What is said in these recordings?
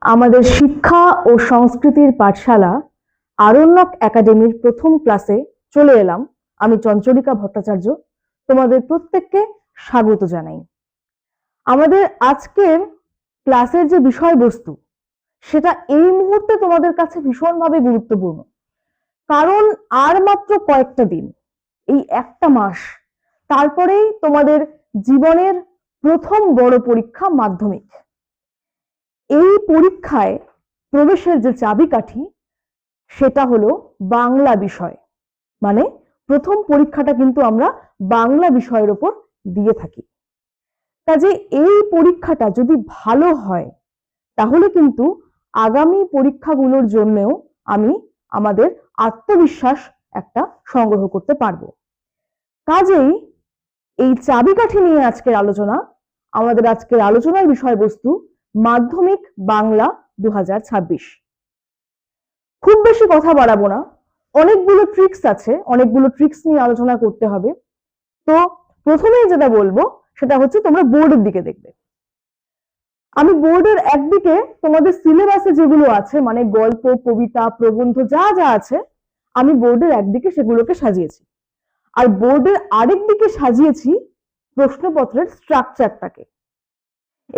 আমাদের শিক্ষা ও সংস্কৃতির পাঠশালা আরণ্যক একাডেমির প্রথম ক্লাসে চলে এলাম। আমি চঞ্চলিকা ভট্টাচার্য তোমাদের প্রত্যেককে স্বাগত জানাই। আমাদের আজকের ক্লাসের যে বিষয়বস্তু সেটা এই মুহূর্তে তোমাদের কাছে ভীষণভাবে গুরুত্বপূর্ণ, কারণ আর মাত্র কয়েকটা দিন, এই একটা মাস, তারপরেই তোমাদের জীবনের প্রথম বড় পরীক্ষা মাধ্যমিক। এই পরীক্ষায় প্রবেশের যে চাবিকাঠি সেটা হলো বাংলা বিষয়। মানে প্রথম পরীক্ষাটা কিন্তু আমরা বাংলা বিষয়ের উপর দিয়ে থাকি। কাজে এই পরীক্ষাটা যদি ভালো হয় তাহলে কিন্তু আগামী পরীক্ষাগুলোর জন্যও আমি আমাদের আত্মবিশ্বাস একটা সংগ্রহ করতে পারবো। কাজেই এই চাবিকাঠি নিয়ে আজকের আলোচনা। আমাদের আজকের আলোচনার বিষয়বস্তু মাধ্যমিক বাংলা 2026। খুব বেশি কথা বাড়াবো না, অনেকগুলো ট্রিক্স আছে, অনেকগুলো ট্রিক্স নিয়ে আলোচনা করতে হবে। তো প্রথমেই যেটা বলবো সেটা হচ্ছে তোমরা বোর্ডের দিকে দেখবে। আমি বোর্ডের একদিকে তোমাদের সিলেবাসে যেগুলো আছে, মানে গল্প, কবিতা, প্রবন্ধ যা যা আছে, আমি বোর্ডের একদিকে সেগুলোকে সাজিয়েছি, আর বোর্ডের আরেক দিকে সাজিয়েছি প্রশ্নপত্রের স্ট্রাকচারটাকে।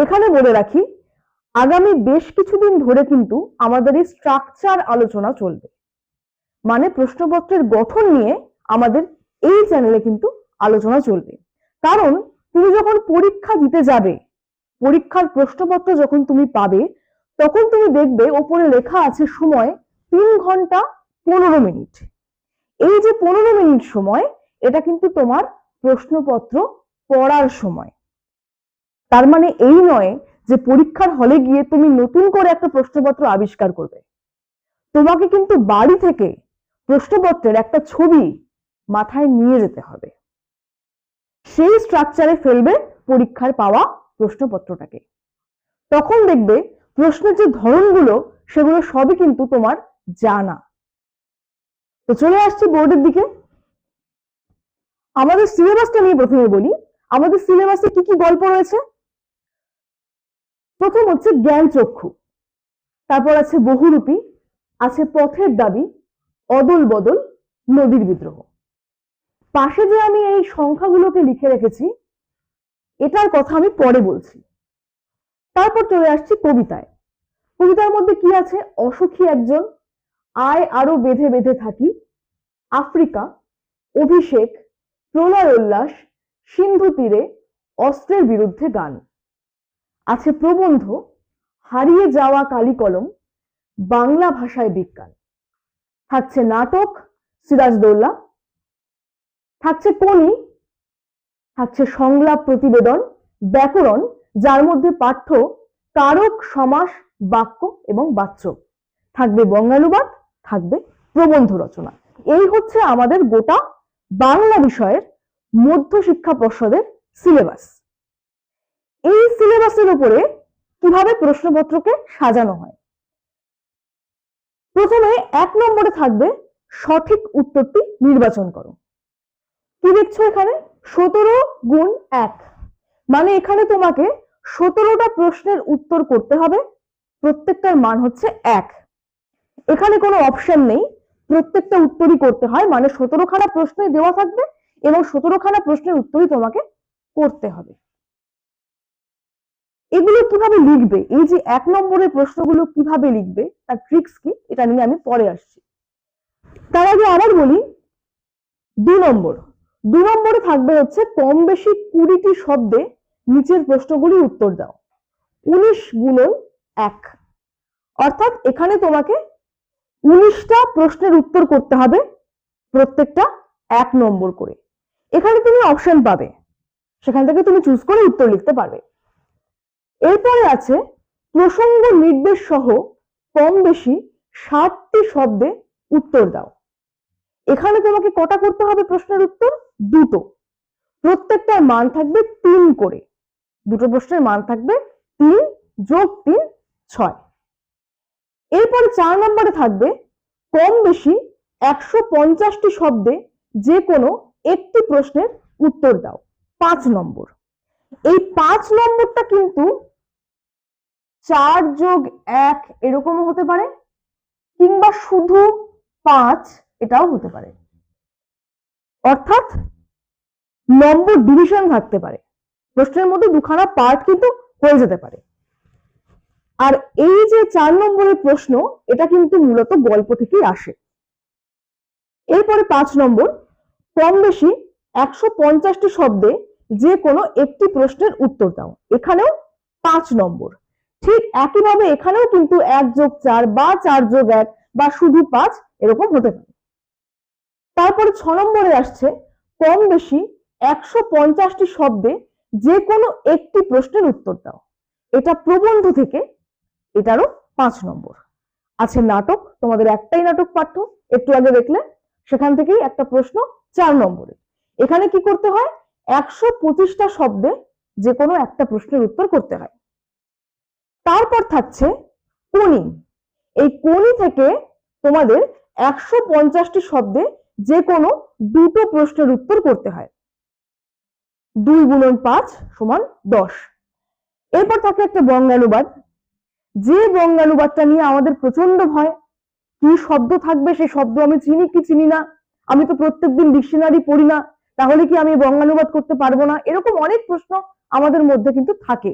এখানে বলে রাখি, আগামী বেশ কিছুদিন ধরে কিন্তু আমাদের এই স্ট্রাকচার আলোচনা চলবে। মানে প্রশ্নপত্রের গঠন নিয়ে আমাদের এই চ্যানেলে কিন্তু আলোচনা চলবে। কারণ তুমি যখন পরীক্ষা দিতে যাবে, পরীক্ষার প্রশ্নপত্র যখন তুমি পাবে, তখন তুমি দেখবে ওপরে লেখা আছে সময় 3 ঘন্টা 15 মিনিট। এই যে 15 মিনিট সময়, এটা কিন্তু তোমার প্রশ্নপত্র পড়ার সময়। তার মানে এই নয় যে পরীক্ষার হলে গিয়ে তুমি নতুন করে একটা প্রশ্নপত্র আবিষ্কার করবে। তোমাকে কিন্তু বাড়ি থেকে প্রশ্নপত্রের একটা ছবি মাথায় নিয়ে যেতে হবে, সেই স্ট্রাকচারে ফেলবে পরীক্ষার পাওয়া প্রশ্নপত্রটাকে। তখন দেখবে প্রশ্নের যে ধরনগুলো সেগুলো সবই কিন্তু তোমার জানা। তো চলে আসছি বোর্ডের দিকে। আমাদের সিলেবাসটা নিয়ে প্রথমে বলি। আমাদের সিলেবাসে কি কি গল্প রয়েছে? প্রথম হচ্ছে জ্ঞান চক্ষু, তারপর আছে বহুরূপী, আছে পথের দাবি, অদল বদল, নদীর বিদ্রোহ। পাশে যে আমি এই সংখ্যাগুলোকে লিখে রেখেছি, এটার কথা আমি পরে বলছি। তারপর চলে আসছি কবিতায়। কবিতার মধ্যে কি আছে? অসুখী একজন, আয় আরো বেঁধে বেঁধে থাকি, আফ্রিকা, অভিষেক, প্রলয় উল্লাস, সিন্ধু তীরে, অস্ত্রের বিরুদ্ধে গান। আছে প্রবন্ধ, হারিয়ে যাওয়া কালি কলম, বাংলা ভাষায় বিজ্ঞান। থাকছে নাটক, সিরাজদৌল্লা। থাকছে কোনি, থাকছে সংলাপ প্রতিবেদন, ব্যাকরণ, যার মধ্যে পাঠ্য কারক, সমাস, বাক্য এবং বাচ্য। থাকবে বঙ্গানুবাদ, থাকবে প্রবন্ধ রচনা। এই হচ্ছে আমাদের গোটা বাংলা বিষয়ের মধ্যশিক্ষা পর্ষদের সিলেবাস। এই সিলেবাসের উপরে কিভাবে প্রশ্নপত্রকে সাজানো হয়? প্রথমে 1 নম্বরে থাকবে সঠিক উত্তরটি নির্বাচন করো। কি দেখছো এখানে? 17 গুণ 1, মানে এখানে তোমাকে 17টা প্রশ্নের উত্তর করতে হবে, প্রত্যেকটার মান হচ্ছে 1। এখানে কোনো অপশন নেই, প্রত্যেকটা উত্তরই করতে হয়, মানে 17খানা প্রশ্নই দেওয়া থাকবে এবং 17খানা প্রশ্নের উত্তরই তোমাকে করতে হবে। এগুলো কিভাবে লিখবে, এই যে 1 নম্বরের প্রশ্নগুলো কিভাবে লিখবে তার ট্রিক্স কি, এটা নিয়ে আমি পরে আসছি। তার আগে আবার বলি, 2 নম্বরে থাকবে হচ্ছে কম বেশি 20টি শব্দে নিচের প্রশ্নগুলি উত্তর দাও। 19 গুণন 1, অর্থাৎ এখানে তোমাকে 19টা প্রশ্নের উত্তর করতে হবে, প্রত্যেকটা 1 নম্বর করে। এখানে তুমি অপশন পাবে, সেখান থেকে তুমি চুজ করে উত্তর লিখতে পারবে। এরপরে আছে প্রসঙ্গ নির্দেশ সহ কম বেশি 60টি শব্দে উত্তর দাও। এখানে তোমাকে কটা করতে হবে প্রশ্নের উত্তর? 2টো। প্রত্যেকটার মান থাকবে 3 করে। 2টো প্রশ্নের মান থাকবে 3 যোগ 3 6। এরপরে 4 নম্বরে থাকবে কম বেশি 150টি শব্দে যে কোনো একটি প্রশ্নের উত্তর দাও, 5 নম্বর। এই 5 নম্বরটা কিন্তু 4+1 এরকমও হতে পারে, কিংবা শুধু 5 এটাও হতে পারে। অর্থাৎ নম্বর ডিভিশন থাকতে পারে, প্রশ্নের মধ্যে দুখানা পার্ট কিন্তু হয়ে যেতে পারে। আর এই যে 4 নম্বরের প্রশ্ন, এটা কিন্তু মূলত গল্প থেকেই আসে। এরপরে 5 নম্বর, কম বেশি 150টি শব্দে যে কোনো একটি প্রশ্নের উত্তর দাও। এখানেও 5 নম্বর। ঠিক একইভাবে এখানেও কিন্তু 1+4 বা 4+1 বা শুধু 5 এরকম হতে পারে। তারপরে 6 নম্বরে আসছে কম বেশি 150টি শব্দে যে কোনো একটি প্রশ্নের উত্তর দাও। এটা প্রবন্ধ থেকে, এটারও 5 নম্বর। আছে নাটক, তোমাদের একটাই নাটক পাঠ্য, একটু আগে দেখলে, সেখান থেকেই একটা প্রশ্ন 4 নম্বরে। এখানে কি করতে হয়, 125টা শব্দে যে কোনো একটা প্রশ্নের উত্তর করতে হয়। তারপর থাকছে কোনি। এই কোনি থেকে তোমাদের 150টি শব্দে যে কোনো দুটো প্রশ্নের উত্তর করতে হয়। 2 × 5 = 10। এরপর থাকে একটা বঙ্গানুবাদ, যে বঙ্গানুবাদটা নিয়ে আমাদের প্রচন্ড ভয়। কি শব্দ থাকবে, সেই শব্দ আমি চিনি কি চিনি না, আমি তো প্রত্যেকদিন ডিকশনারি পড়ি না, তাহলে কি আমি বঙ্গানুবাদ করতে পারবো না, এরকম অনেক প্রশ্ন আমাদের মধ্যে কিন্তু থাকে।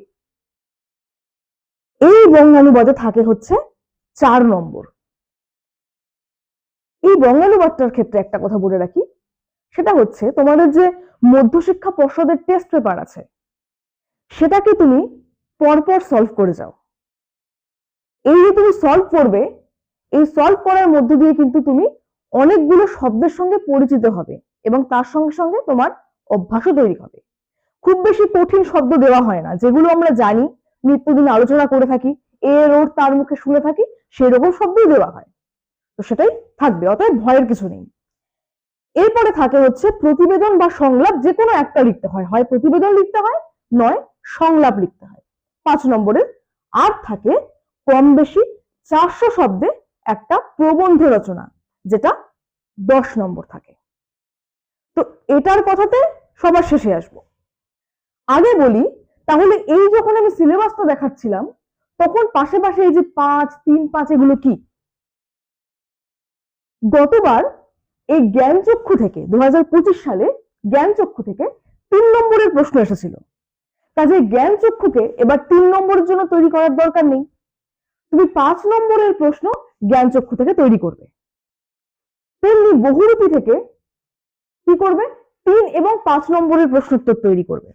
এই বঙ্গানুবাদে থাকে হচ্ছে 4 নম্বর। এই বঙ্গানুবাদটার ক্ষেত্রে একটা কথা বলে রাখি, সেটা হচ্ছে তোমাদের যে মধ্যশিক্ষা পর্ষদের টেস্ট পেপার আছে, সেটাকে তুমি পরপর সলভ করে যাও। এই যে তুমি সলভ করবে, এই সলভ করার মধ্যে দিয়ে কিন্তু তুমি অনেকগুলো শব্দের সঙ্গে পরিচিত হবে এবং তার সঙ্গে সঙ্গে তোমার অভ্যাসও তৈরি হবে। খুব বেশি কঠিন শব্দ দেওয়া হয় না, যেগুলো আমরা জানি, নিত্যদিন আলোচনা করে থাকি, এর ওর তার মুখে শুনে থাকি, সেরকম শব্দই দেওয়া হয়। তো সেটাই থাকবে, অতএব ভয়ের কিছু নেই। এরপরে থাকে হচ্ছে প্রতিবেদন বা সংলাপ, যে কোনো একটা লিখতে হয়, হয় প্রতিবেদন লিখতে হয়, নয় সংলাপ লিখতে হয়। 5 নম্বরের। আর থাকে কম বেশি 400 শব্দে একটা প্রবন্ধ রচনা, যেটা 10 নম্বর থাকে। তো এটার কথাতে সবার শেষে আসবো। আগে বলি, তাহলে এই যখন আমি সিলেবাসটা দেখাচ্ছিলাম, তখন পাশে পাশে এই যে 5, 3, 5 এগুলো কি? গতবার এই জ্ঞানচক্ষু থেকে 2025 সালে জ্ঞানচক্ষু থেকে 3 নম্বরের প্রশ্ন এসেছিল। কাজে জ্ঞানচক্ষুকে এবার 3 নম্বরের জন্য তৈরি করার দরকার নেই, তুমি 5 নম্বরের প্রশ্ন জ্ঞানচক্ষু থেকে তৈরি করবে। তেমনি বহুরূপী থেকে কি করবে, 3 এবং 5 নম্বরের প্রশ্নোত্তর তৈরি করবে।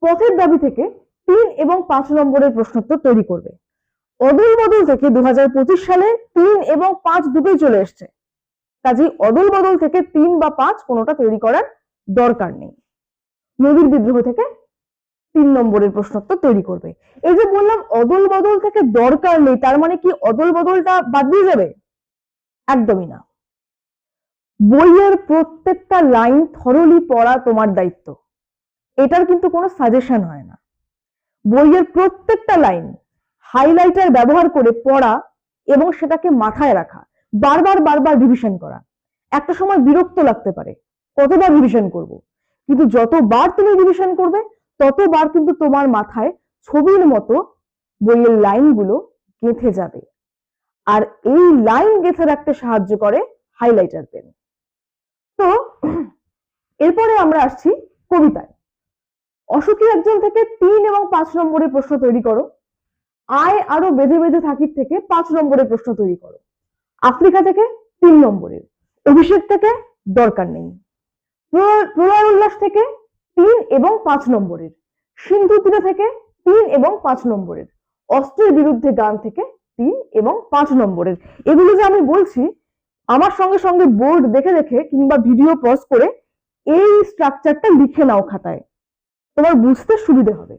পথের দাবি থেকে 3 এবং 5 নম্বরের প্রশ্নোত্তর তৈরি করবে। অদল বদল থেকে 2025 সালে 3 এবং 5 দুটোই চলে এসছে, কাজেই অদল বদল থেকে 3 বা 5 কোনোটা তৈরি করার দরকার নেই। নদীর বিদ্রোহ থেকে 3 নম্বরের প্রশ্নোত্তর তৈরি করবে। এই যে বললাম অদল বদল থেকে দরকার নেই, তার মানে কি অদল বদলটা বাদ দিয়ে যাবে? একদমই না। বইয়ের প্রত্যেকটা লাইন থরলি পড়া তোমার দায়িত্ব, এটার কিন্তু কোনো সাজেশন হয় না। বইয়ের প্রত্যেকটা লাইন হাইলাইটার ব্যবহার করে পড়া এবং সেটাকে মাথায় রাখা, বারবার বারবার রিভিশন করা। একটা সময় বিরক্ত লাগতে পারে, কতবার রিভিশন করব, কিন্তু যতবার তুমি রিভিশন করবে ততবার কিন্তু তোমার মাথায় ছবির মতো বইয়ের লাইনগুলো গেঁথে যাবে। আর এই লাইন গেঁথে রাখতে সাহায্য করে হাইলাইটার পেন। তো এরপরে আমরা আসছি কবিতায়। অসুখী একজন থেকে 3 এবং 5 নম্বরের প্রশ্ন তৈরি করো। আয় আরো বেঁধে বেঁধে থাকির থেকে 5 নম্বরের প্রশ্ন তৈরি করো। আফ্রিকা থেকে 3 নম্বরের। অভিষেক থেকে দরকার নেই। প্রলয় উল্লাস থেকে 3 এবং 5 নম্বরের। সিন্ধু তীরে থেকে 3 এবং 5 নম্বরের। অস্ত্রের বিরুদ্ধে গান থেকে 3 এবং 5 নম্বরের। এগুলো যে আমি বলছি, আমার সঙ্গে সঙ্গে বোর্ড দেখে দেখে কিংবা ভিডিও পজ করে এই স্ট্রাকচারটা লিখে নাও খাতায়, তোমার বুঝতে সুবিধে হবে।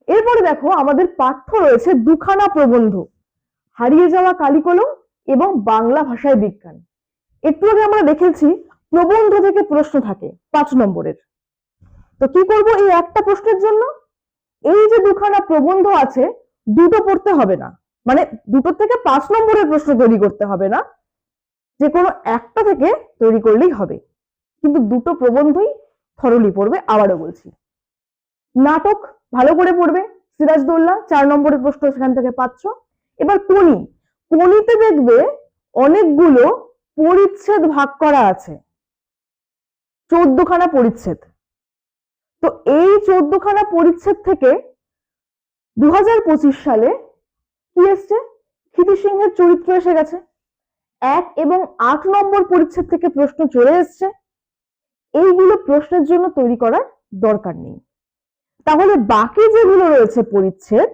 এরপরে দেখো, আমাদের পাঠ্য রয়েছে দুখানা প্রবন্ধ, হারিয়ে যাওয়া কালিকলম এবং বাংলা ভাষায় বিজ্ঞান। একটু আগে আমরা দেখেছি প্রবন্ধ থেকে প্রশ্ন থাকে 5 নম্বরের। তো কি করব এই একটা প্রশ্নের জন্য? এই যে দুখানা প্রবন্ধ আছে, দুটো পড়তে হবে না, মানে দুটো থেকে 5 নম্বরের প্রশ্ন তৈরি করতে হবে না, যে কোনো একটা থেকে তৈরি করলেই হবে, কিন্তু দুটো প্রবন্ধই থরলি পড়বে। আবারও বলছি, নাটক ভালো করে পড়বে, সিরাজদৌল্লা 4 নম্বরের প্রশ্ন সেখান থেকে পাচ্ছ। এবার কোনি, কোনিতে দেখবে অনেকগুলো পরিচ্ছেদ ভাগ করা আছে, 14খানা পরিচ্ছেদ। তো এই 14খানা পরিচ্ছেদ থেকে 2025 সালে কি এসছে, ক্ষিতি সিংহের চরিত্র এসে গেছে। 1 এবং 8 নম্বর পরিচ্ছেদ থেকে প্রশ্ন চলে এসছে। এইগুলো প্রশ্নের জন্য তৈরি করার দরকার নেই। তাহলে বাকি যেগুলো রয়েছে পরিচ্ছেদ,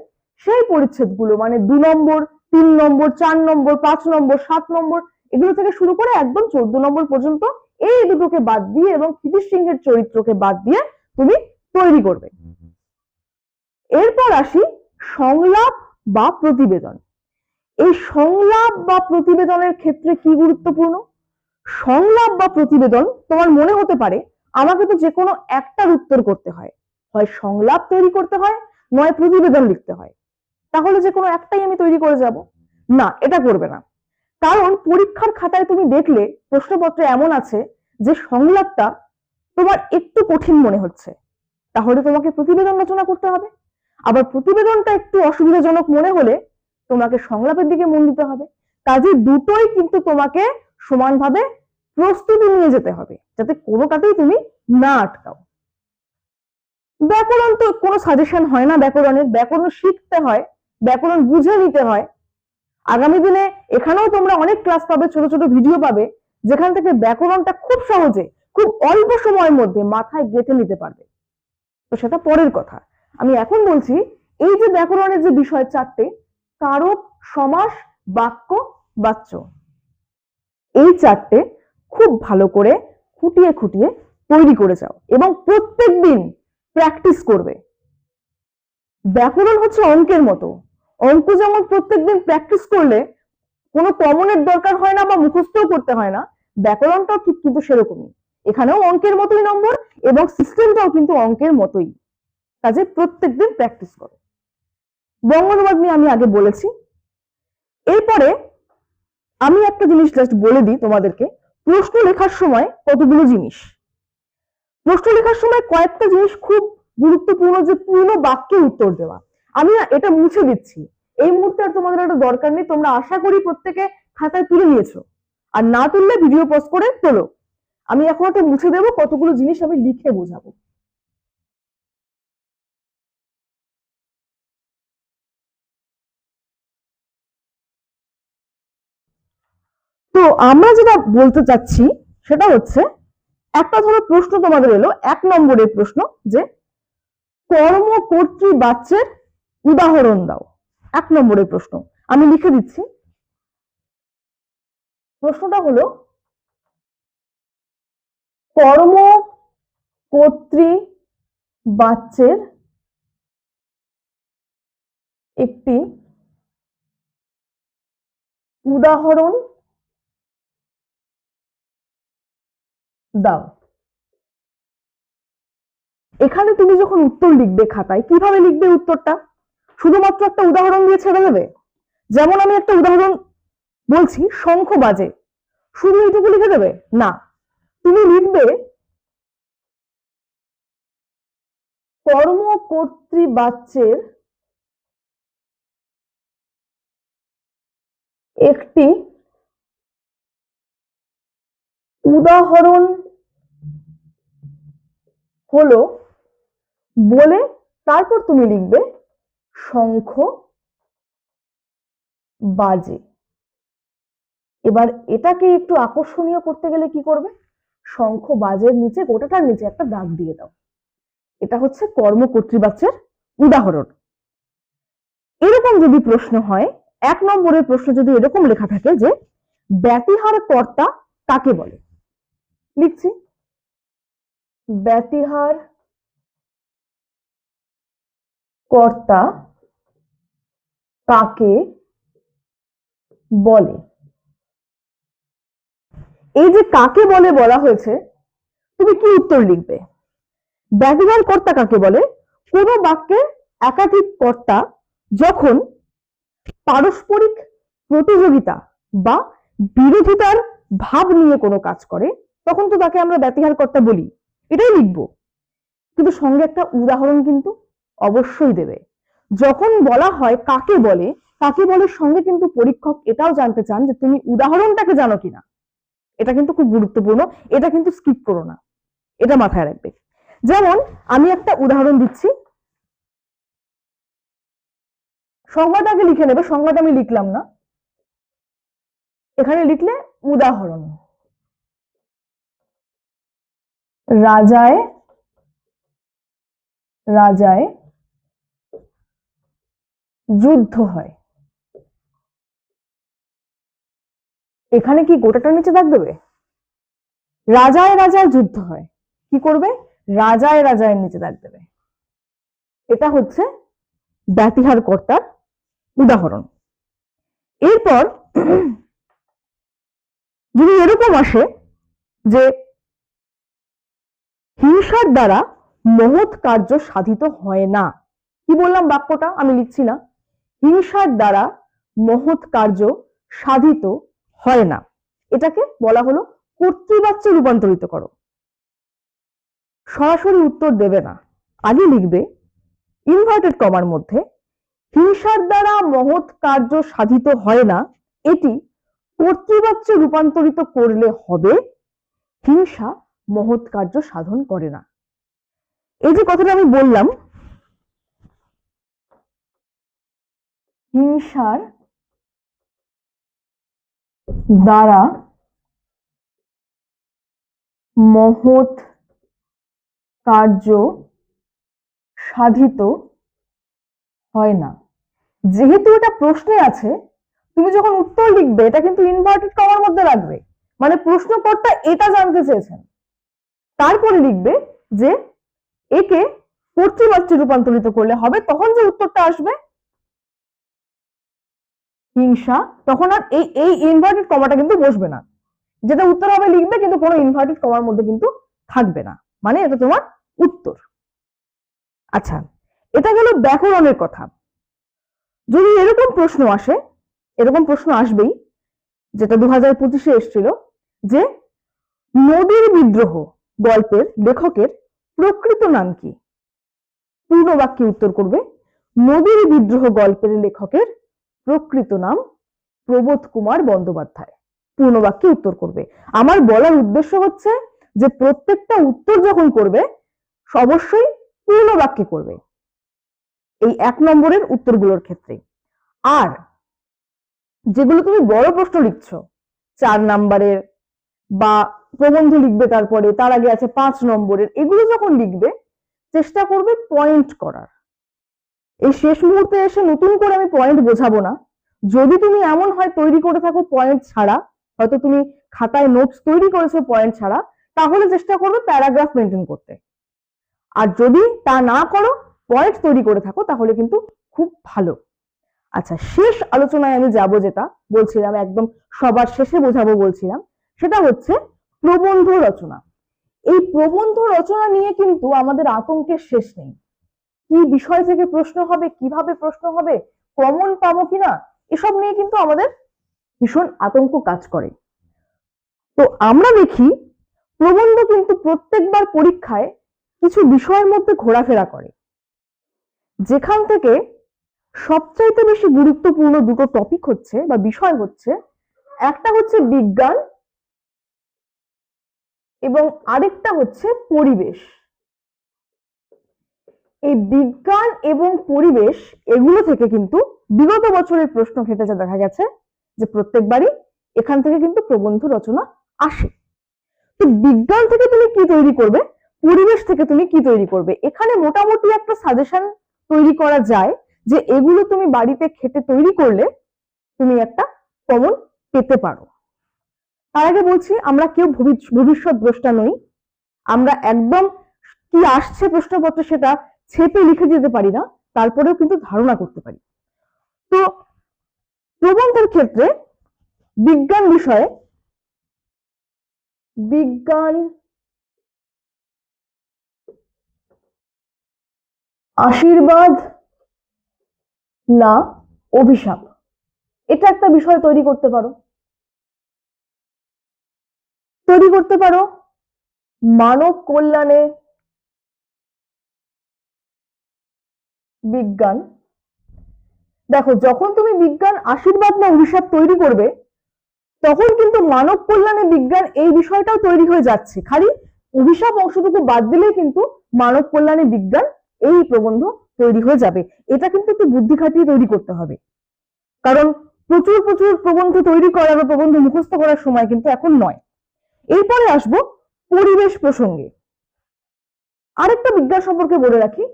সেই পরিচ্ছেদগুলো মানে 2 নম্বর, 3 নম্বর, 4 নম্বর, 5 নম্বর, 7 নম্বর, এগুলো থেকে শুরু করে একদম 14 নম্বর পর্যন্ত এই দুটোকে বাদ দিয়ে এবং ক্ষিতি সিংহের চরিত্রকে বাদ দিয়ে তুমি তৈরি করবে। এরপর আসি সংলাপ বা প্রতিবেদন। এই সংলাপ বা প্রতিবেদনের ক্ষেত্রে কি গুরুত্বপূর্ণ? সংলাপ বা প্রতিবেদন তোমার মনে হতে পারে আমাকে তো যে কোনো একটার উত্তর করতে হয়, হয় সংলাপ তৈরি করতে হয়, নয় প্রতিবেদন লিখতে হয়। তাহলে যে কোনো একটাই আমি তৈরি করে যাব? না, এটা করবে না। কারণ পরীক্ষার খাতায় তুমি দেখলে প্রশ্নপত্রে এমন আছে যে সংলাপটা তোমার একটু কঠিন মনে হচ্ছে, তাহলে তোমাকে প্রতিবেদন রচনা করতে হবে। আবার প্রতিবেদনটা একটু অসুবিধাজনক মনে হলে তোমাকে সংলাপের দিকে মন দিতে হবে। কাজে দুটোই কিন্তু তোমাকে সমানভাবে প্রস্তুতি নিয়ে যেতে হবে, যাতে কোনোটাতেই তুমি না আটকাও। ব্যাকরণ তো কোনো সাজেশন হয় না, ব্যাকরণ শিখতে হয়, ব্যাকরণ বুঝে নিতে হয়। আগামী দিনে এখানেও তোমরা অনেক ক্লাস পাবে, ছোট ছোট ভিডিও পাবে, যেখান থেকে ব্যাকরণটা খুব সহজে, খুব অল্প সময়ের মধ্যে মাথায় গেঁথে নিতে পারবে। তো সেটা পরের কথা। আমি এখন বলছি এই যে ব্যাকরণের যে বিষয় 4টে, কারক, সমাস, বাক্য, বাচ্য, এই 4টে খুব ভালো করে খুঁটিয়ে খুঁটিয়ে তৈরি করে যাও এবং প্রত্যেকদিন প্র্যাকটিস করবে। ব্যাকরণ হচ্ছে অঙ্কের মতো, অঙ্ক যেমন প্রত্যেকদিন প্র্যাকটিস করলে কোনো কমনের দরকার হয় না বা মুখস্থও করতে হয় না, ব্যাকরণটাও ঠিক কিন্তু সেরকমই। এখানেও অঙ্কের মতোই নম্বর এবং সিস্টেমটাও কিন্তু অঙ্কের মতোই। কাজে প্রত্যেকদিন প্র্যাকটিস করো। বঙ্গানুবাদ নিয়ে আমি আগে বলেছি। এরপরে আমি একটা জিনিস জাস্ট বলে দিই তোমাদেরকে, প্রশ্ন লেখার সময় কতগুলো জিনিস, প্রশ্ন লেখার সময় কয়েকটা জিনিস খুব গুরুত্বপূর্ণ, যে পূর্ণ বাক্যে উত্তর দেওয়া। আমি না এটা মুছে দিচ্ছি, এই মুহূর্তে আর তোমাদের একটা দরকার নেই, তোমরা আশা করি প্রত্যেকে খাতায় তুলে নিয়েছো, আর না তুললে ভিডিও পজ করে তোলো। আমি এখন একটা মুছে দেবো, কতগুলো জিনিস আমি লিখে বোঝাবো। তো আমরা যেটা বলতে চাচ্ছি সেটা হচ্ছে, একটা ধরো প্রশ্ন তোমাদের এলো, 1 নম্বরের প্রশ্ন, যে কর্মকর্তৃ বাচ্যের উদাহরণ দাও। 1 নম্বরের প্রশ্ন আমি লিখে দিচ্ছি। প্রশ্নটা হলো, কর্মকর্তৃ বাচ্যের একটি উদাহরণ দাও। এখানে তুমি যখন উত্তর লিখবে খাতায়, কিভাবে লিখবে উত্তরটা? শুধুমাত্র একটা উদাহরণ দিয়ে ছেড়ে দেবে? যেমন আমি একটা উদাহরণ বলছি, শঙ্খ বাজে, শুধু এইটুকু লিখে দেবে? না, তুমি লিখবে কর্মকর্তৃ বাচ্যের একটি উদাহরণ হলো, বলে তারপর তুমি লিখবে শঙ্খ বাজে। এবার এটাকে একটু আকর্ষণীয় করতে গেলে কি করবে? শঙ্খ বাজের নিচে, গোটাটার নিচে একটা দাগ দিয়ে দাও। এটা হচ্ছে কর্মকর্তৃবাচ্যের উদাহরণ। এরকম যদি প্রশ্ন হয়, 1 নম্বরের প্রশ্ন যদি এরকম লেখা থাকে যে ব্যতিহার কর্তা কাকে বলে, লিখছি ব্যতিহার কর্তা কাকে বলে। এই যে কাকে বলে বলা হয়েছে, তুমি কি উত্তর লিখবে? ব্যতিহার কর্তা কাকে বলে? কোন বাক্যের একাধিক কর্তা যখন পারস্পরিক প্রতিযোগিতা বা বিরোধিতার ভাব নিয়ে কোনো কাজ করে, তখন তো তাকে আমরা ব্যতিহার কর্তা বলি, এটাই লিখবো। কিন্তু সঙ্গে একটা উদাহরণ কিন্তু অবশ্যই দেবে। যখন বলা হয় কাকে বলে, কাকে বলে সঙ্গে কিন্তু পরীক্ষক এটাও জানতে চান যে তুমি উদাহরণটাকে জানো কিনা। এটা কিন্তু খুব গুরুত্বপূর্ণ, এটা কিন্তু স্কিপ করো না, এটা মাথায় রাখবে। যেমন আমি একটা উদাহরণ দিচ্ছি, সংজ্ঞাটা আগে লিখে নেবে, সংজ্ঞাটা আমি লিখলাম না, এখানে লিখলে উদাহরণ। রাজায় রাজায় যুদ্ধ হয়। এখানে কি গোটাটার নিচে দাগ দেবে? রাজায় রাজায় যুদ্ধ হয়, কি করবে? রাজায় রাজায় নিচে দাগ দেবে। এটা হচ্ছে ব্যতিহার কর্তার উদাহরণ। এরপর যদি এরকম আসে যে হিংসার দ্বারা মহৎ কার্য সাধিত হয় না, কি বললাম বাক্যটা আমি লিখছি না, হিংসার দ্বারা মহৎ কার্য সাধিত হয় না, এটাকে বলা হলো কর্তৃবাচ্যে রূপান্তরিত করো। সরাসরি উত্তর দেবে না, আগে লিখবে ইনভার্টেড কমার মধ্যে হিংসার দ্বারা মহৎ কার্য সাধিত হয় না, এটি কর্তৃবাচ্যে রূপান্তরিত করলে হবে হিংসা মহৎ কার্য সাধন করে না। এই যে কথাটা আমি বললাম, হিংসার দ্বারা মহৎ কার্য সাধিত হয় না, যেহেতু এটা প্রশ্নে আছে, তুমি যখন উত্তর লিখবে এটা কিন্তু ইনভার্টেড কমার মধ্যে রাখবে, মানে প্রশ্নকর্তা এটা জানতে চেয়েছেন। তারপরে লিখবে যে একে কর্তৃবাচ্যে রূপান্তরিত করলে হবে, তখন যে উত্তরটা আসবে হিংসা, তখন আর এই ইনভার্টেড কমাটা কিন্তু বসবে না, যেটা উত্তর হবে লিখবে কিন্তু কোনো ইনভার্টেড কমার মধ্যে কিন্তু থাকবে না, মানে এটা তোমার উত্তর। আচ্ছা, এটা গেল ব্যাকরণের কথা। যদি এরকম প্রশ্ন আসে, এরকম প্রশ্ন আসবেই, যেটা 2025-এ এসেছিল, যে নদীর বিদ্রোহ গল্পের লেখকের প্রকৃত নাম কি? পূর্ণ বাক্যে উত্তর করবে নদীর বিদ্রোহ গল্পের লেখকের প্রকৃত নাম প্রবোধ কুমার বন্দ্যোপাধ্যায়। পূর্ণ বাক্যে উত্তর করবে। আমার বলার উদ্দেশ্য হচ্ছে যে প্রত্যেকটা উত্তর যখন করবে অবশ্যই পূর্ণ বাক্যে করবে, এই 1 নম্বরের উত্তরগুলোর ক্ষেত্রে। আর যেগুলো তুমি বড় প্রশ্ন লিখছো 4 নম্বরের বা প্রবন্ধ লিখবে, তারপরে তার আগে আছে 5 নম্বরের, এগুলো যখন লিখবে চেষ্টা করবে পয়েন্ট করার। এই শেষ মুহূর্তে এসে নতুন করে আমি পয়েন্ট বোঝাবো না। যদি তুমি এমন হয় তৈরি করে থাকো পয়েন্ট ছাড়া, হয়তো তুমি খাতায় নোটস তৈরি করেছো পয়েন্ট ছাড়া, তাহলে চেষ্টা করবে প্যারাগ্রাফ মেনটেন করতে। আর যদি তা না করো, পয়েন্ট তৈরি করে থাকো, তাহলে কিন্তু খুব ভালো। আচ্ছা, শেষ আলোচনায় আমি যাব, যেটা বলছিলাম একদম সবার শেষে বোঝাবো বলছিলাম, সেটা হচ্ছে প্রবন্ধ রচনা। এই প্রবন্ধ রচনা নিয়ে কিন্তু আমাদের আতঙ্কের শেষ নেই। কি বিষয় থেকে প্রশ্ন হবে, কিভাবে প্রশ্ন হবে, কমন পাবো কিনা, এসব নিয়ে কিন্তু আমাদের ভীষণ আতঙ্ক কাজ করে। তো আমরা দেখি প্রবন্ধ কিন্তু প্রত্যেকবার পরীক্ষায় কিছু বিষয়ের মধ্যে ঘোরাফেরা করে, যেখান থেকে সবচাইতে বেশি গুরুত্বপূর্ণ দুটো টপিক হচ্ছে বা বিষয় হচ্ছে, একটা হচ্ছে বিজ্ঞান এবং আরেকটা হচ্ছে পরিবেশ। এই বিজ্ঞান এবং পরিবেশ এগুলো থেকে কিন্তু বিগত বছরের প্রশ্ন ঘেটে যা দেখা গেছে যে প্রত্যেকবারই এখান থেকে কিন্তু প্রবন্ধ রচনা আসে। তো বিজ্ঞান থেকে তুমি কি তৈরি করবে, পরিবেশ থেকে তুমি কি তৈরি করবে, এখানে মোটামুটি একটা সাজেশন তৈরি করা যায় যে এগুলো তুমি বাড়িতে খেটে তৈরি করলে তুমি একটা কমন পেতে পারো। তার আগে বলছি, আমরা কেউ ভবিষ্যৎ দ্রষ্টা নই, আমরা একদম কি আসছে প্রশ্নপত্রে সেটা ছেপে লিখে যেতে পারি না, তারপরেও কিন্তু ধারণা করতে পারি। তো প্রবন্ধের ক্ষেত্রে বিজ্ঞান বিষয়ে, বিজ্ঞান আশীর্বাদ না অভিশাপ, এটা একটা বিষয় তৈরি করতে পারো। তৈরি করতে পারো মানব কল্যাণে বিজ্ঞান দেখো, যখন তুমি বিজ্ঞান আশীর্বাদ না অভিশাপ তৈরি করবে, তখন কিন্তু মানব কল্যাণে বিজ্ঞান এই বিষয়টাও তৈরি হয়ে যাচ্ছে। খালি অভিশাপ অংশটুকু বাদ দিলেই কিন্তু মানব কল্যাণে বিজ্ঞান এই প্রবন্ধ তৈরি হয়ে যাবে। এটা কিন্তু একটু বুদ্ধি খাটিয়ে তৈরি করতে হবে, কারণ প্রচুর প্রচুর প্রবন্ধ তৈরি করা বা প্রবন্ধ মুখস্থ করার সময় কিন্তু এখন নয়। এরপরে আসবো পরিবেশ প্রসঙ্গে। আরেকটা বিজ্ঞান সম্পর্কে বলে রাখি,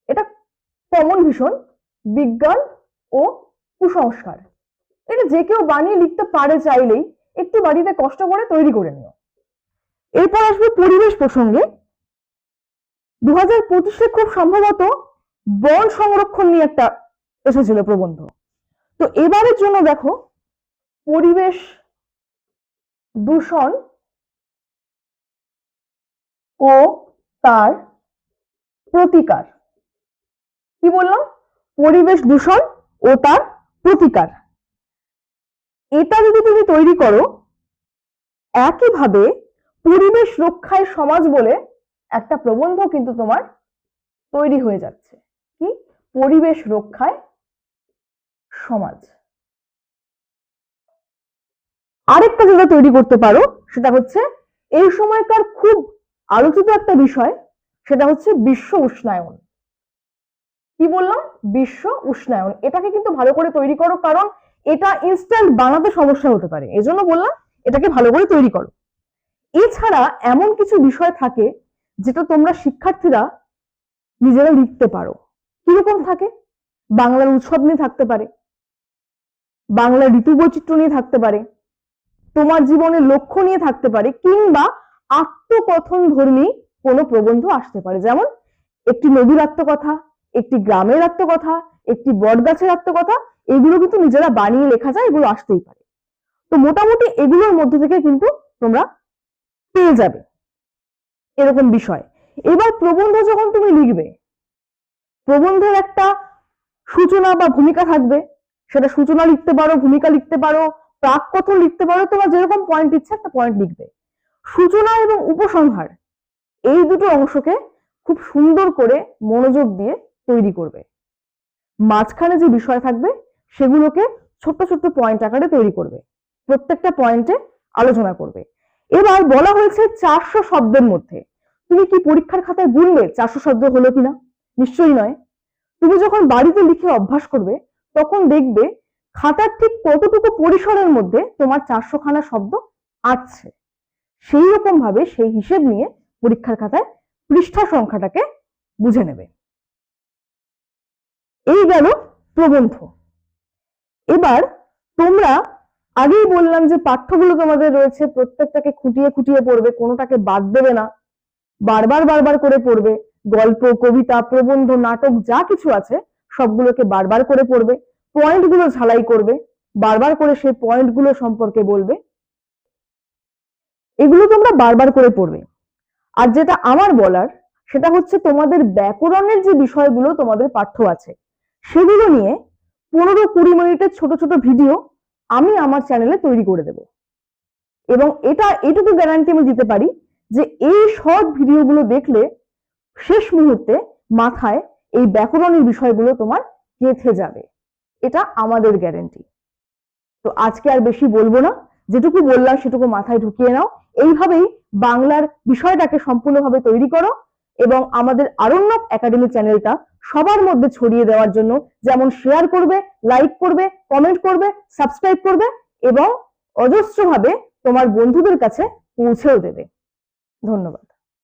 এটা কমন ভীষণ, বিজ্ঞান ও কুসংস্কার। এটা যে কেউ বানিয়ে লিখতে পারে, চাইলেই একটু বাড়িতে কষ্ট করে তৈরি করে নিও। এরপর আসবে পরিবেশ প্রসঙ্গে। 2025-এ খুব সম্ভবত বন সংরক্ষণ নিয়ে একটা এসেছিল প্রবন্ধ। তো এবারের জন্য দেখো, পরিবেশ দূষণ ও তার প্রতিকার। কি বললাম? পরিবেশ দূষণ ও তার প্রতিকার। এটা যদি তুমি তৈরি করো, একইভাবে পরিবেশ রক্ষায় সমাজ বলে একটা প্রবন্ধ কিন্তু তোমার তৈরি হয়ে যাচ্ছে। কি? পরিবেশ রক্ষায় সমাজ। আরেকটা যেটা তৈরি করতে পারো, সেটা হচ্ছে এই সময়কার খুব আলোচিত একটা বিষয়, সেটা হচ্ছে বিশ্ব উষ্ণায়ন। কি বললাম? বিশ্ব উষ্ণায়ন। এটাকে কিন্তু ভালো করে তৈরি করো, কারণ এটা ইনস্ট্যান্ট বানাতে সমস্যা হতে পারে, এজন্য বললাম এটাকে ভালো করে তৈরি করো। এছাড়া এমন কিছু বিষয় থাকে যেটা তোমরা শিক্ষার্থীরা নিজেরা লিখতে পারো। কিরকম থাকে? বাংলার উৎসব নিয়ে থাকতে পারে, বাংলার ঋতু বৈচিত্র্য নিয়ে থাকতে পারে, তোমার জীবনের লক্ষ্য নিয়ে থাকতে পারে, কিংবা আত্মকথন ধর্মী কোনো প্রবন্ধ আসতে পারে। যেমন একটি নদীর আত্মকথা, একটি গ্রামের আত্মকথা, একটি বটগাছের আত্মকথা। এগুলো কিন্তু নিজেরা বানিয়ে লেখা যায়, এগুলো আসতেই পারে। তো মোটামুটি এগুলোর মধ্যে থেকে কিন্তু তোমরা পেয়ে যাবে এরকম বিষয়। এবার প্রবন্ধ যখন তুমি লিখবে, প্রবন্ধের একটা সূচনা বা ভূমিকা থাকবে। সেটা সূচনা লিখতে পারো, ভূমিকা লিখতে পারো, প্রাক কথন লিখতে পারো, তোমার যেরকম পয়েন্ট ইচ্ছে একটা পয়েন্ট লিখবে। সূচনা এবং উপসংহার এই দুটো অংশকে খুব সুন্দর করে মনোযোগ দিয়ে তৈরি করবে। মাঝখানে যে বিষয় থাকবে সেগুলোকে ছোট্ট ছোট্ট পয়েন্ট আকারে তৈরি করবে, প্রত্যেকটা পয়েন্টে আলোচনা করবে। এবার বলা হয়েছে 400 শব্দের মধ্যে। তুমি কি পরীক্ষার খাতায় গুনবে 400 শব্দ হলো কিনা? নিশ্চয়ই নয়। তুমি যখন বাড়িতে লিখে অভ্যাস করবে, তখন দেখবে খাতার ঠিক কতটুকু পরিসরের মধ্যে তোমার 400 খানা শব্দ আসছে। সেই রকম ভাবে সেই হিসেব নিয়ে পরীক্ষার খাতায় পৃষ্ঠা সংখ্যাটাকে বুঝে নেবে। এই গেল প্রবন্ধ। এবার তোমরা, আগেই বললাম যে পাঠ্যগুলো তোমাদের রয়েছে, প্রত্যেকটাকে খুঁটিয়ে খুঁটিয়ে পড়বে, কোনোটাকে বাদ দেবে না, বারবার বারবার করে পড়বে। গল্প, কবিতা, প্রবন্ধ, নাটক যা কিছু আছে সবগুলোকে বারবার করে পড়বে, পয়েন্টগুলো ঝালাই করবে, বারবার করে সেই পয়েন্টগুলো সম্পর্কে বলবে। এগুলো তোমরা বারবার করে পড়বে। আর যেটা আমার বলার, সেটা হচ্ছে তোমাদের ব্যাকরণের যে বিষয়গুলো তোমাদের পাঠ্য আছে, সেগুলো নিয়ে 15-20 মিনিটের ছোট ছোট ভিডিও আমি আমার চ্যানেলে তৈরি করে দেব। এবং এটুকু গ্যারান্টি আমি দিতে পারি যে এই শর্ট ভিডিওগুলো দেখলে শেষ মুহূর্তে মাথায় এই ব্যাকরণের বিষয়গুলো তোমার গেঁথে যাবে। এটা আমাদের গ্যারান্টি। তো আজকে আর বেশি বলবো না, যেটুকু বললাম সেটুকু মাথায় ঢুকিয়ে নাও। এইভাবেই বাংলার বিষয়টাকে সম্পূর্ণভাবে তৈরি করো, এবং আমাদের আরণ্যক একাডেমি চ্যানেলটা সবার মধ্যে ছড়িয়ে দেওয়ার জন্য যেমন শেয়ার করবে, লাইক করবে, কমেন্ট করবে, সাবস্ক্রাইব করবে, এবং অজস্রভাবে তোমার বন্ধুদের কাছে পৌঁছেও দেবে। ধন্যবাদ।